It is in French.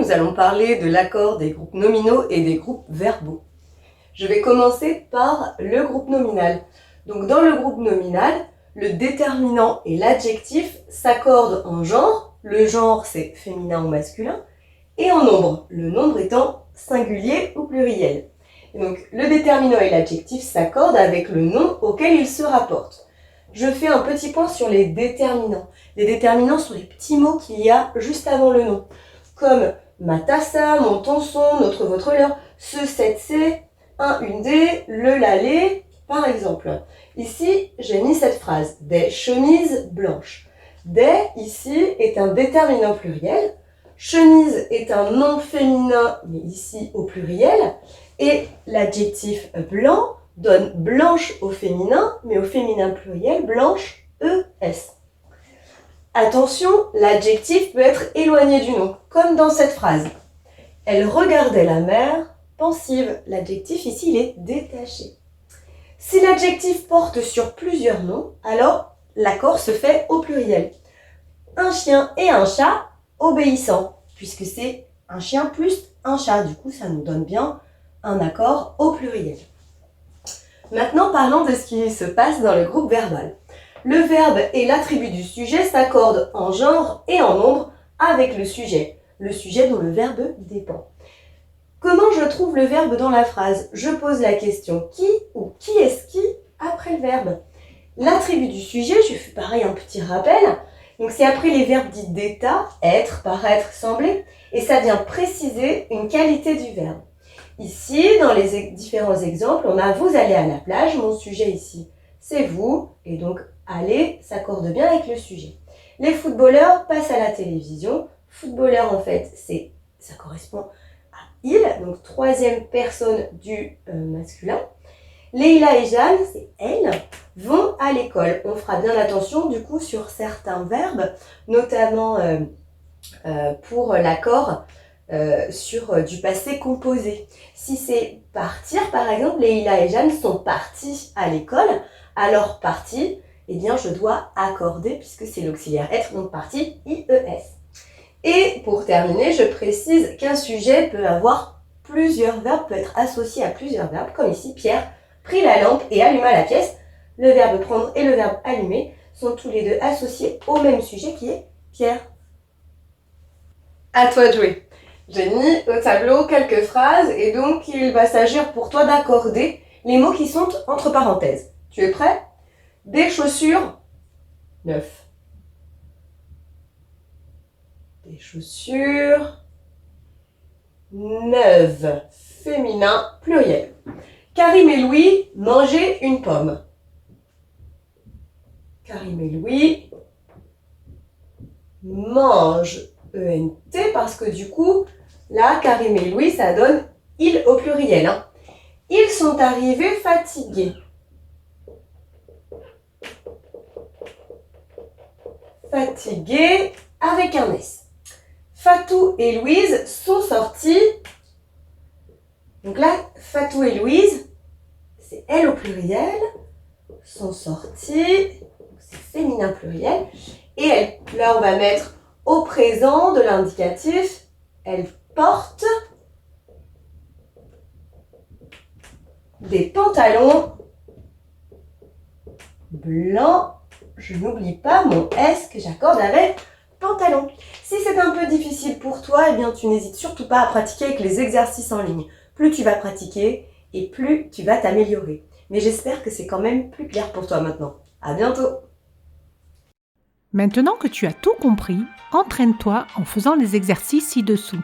nous allons parler de l'accord des groupes nominaux et des groupes verbaux. Je vais commencer par le groupe nominal. Donc dans le groupe nominal, le déterminant et l'adjectif s'accordent en genre. Le genre, c'est féminin ou masculin. Et en nombre, le nombre étant singulier ou pluriel. Et donc le déterminant et l'adjectif s'accordent avec le nom auquel ils se rapportent. Je fais un petit point sur les déterminants. Les déterminants sont les petits mots qu'il y a juste avant le nom, comme ma tassa, mon ton son, notre, votre, leur, ce, cette, c'est, un, une des, le, la, les, par exemple. Ici, j'ai mis cette phrase, des chemises blanches. Des, ici, est un déterminant pluriel. Chemise est un nom féminin, mais ici au pluriel. Et l'adjectif blanc donne blanche au féminin, mais au féminin pluriel, blanche, ES. Attention, l'adjectif peut être éloigné du nom, comme dans cette phrase. Elle regardait la mer, pensive. L'adjectif ici, il est détaché. Si l'adjectif porte sur plusieurs noms, alors l'accord se fait au pluriel. Un chien et un chat, obéissant, puisque c'est un chien plus un chat. Du coup, ça nous donne bien un accord au pluriel. Maintenant, parlons de ce qui se passe dans le groupe verbal. Le verbe et l'attribut du sujet s'accordent en genre et en nombre avec le sujet dont le verbe dépend. Comment je trouve le verbe dans la phrase? Je pose la question qui ou qui est-ce qui après le verbe. L'attribut du sujet, je fais pareil un petit rappel. Donc c'est après les verbes dits d'état, être, paraître, sembler, et ça vient préciser une qualité du verbe. Ici, dans les différents exemples, on a vous allez à la plage, mon sujet ici, c'est vous, et donc aller s'accorde bien avec le sujet. Les footballeurs passent à la télévision. Footballeur, en fait, ça correspond à il, donc troisième personne du masculin. Leïla et Jeanne, c'est elles, vont à l'école. On fera bien attention du coup sur certains verbes, notamment pour l'accord sur du passé composé. Si c'est partir, par exemple, Leïla et Jeanne sont partis à l'école, alors partis, eh bien je dois accorder puisque c'est l'auxiliaire être, donc parti, IES. Et pour terminer, je précise qu'un sujet peut avoir plusieurs verbes, peut être associé à plusieurs verbes, comme ici, Pierre prit la lampe et alluma la pièce. Le verbe prendre et le verbe allumer sont tous les deux associés au même sujet qui est Pierre. À toi de jouer. J'ai mis au tableau quelques phrases et donc il va s'agir pour toi d'accorder les mots qui sont entre parenthèses. Tu es prêt? Des chaussures neuves. Des chaussures neuves. Féminin pluriel. Karim et Louis mangeaient une pomme. Karim et Louis mangent ENT parce que du coup, là, Karim et Louis, ça donne ils au pluriel. Hein. Ils sont arrivés fatigués. Fatigués avec un S. Fatou et Louise sont sortis. Donc là, Fatou et Louise, c'est elles au pluriel, sont sorties, c'est féminin pluriel. Et elles, là, on va mettre au présent de l'indicatif, elles portent des pantalons blancs. Je n'oublie pas mon S que j'accorde avec pantalon. Si c'est un peu difficile pour toi, eh bien tu n'hésites surtout pas à pratiquer avec les exercices en ligne. Plus tu vas pratiquer et plus tu vas t'améliorer. Mais j'espère que c'est quand même plus clair pour toi maintenant. À bientôt! Maintenant que tu as tout compris, entraîne-toi en faisant les exercices ci-dessous.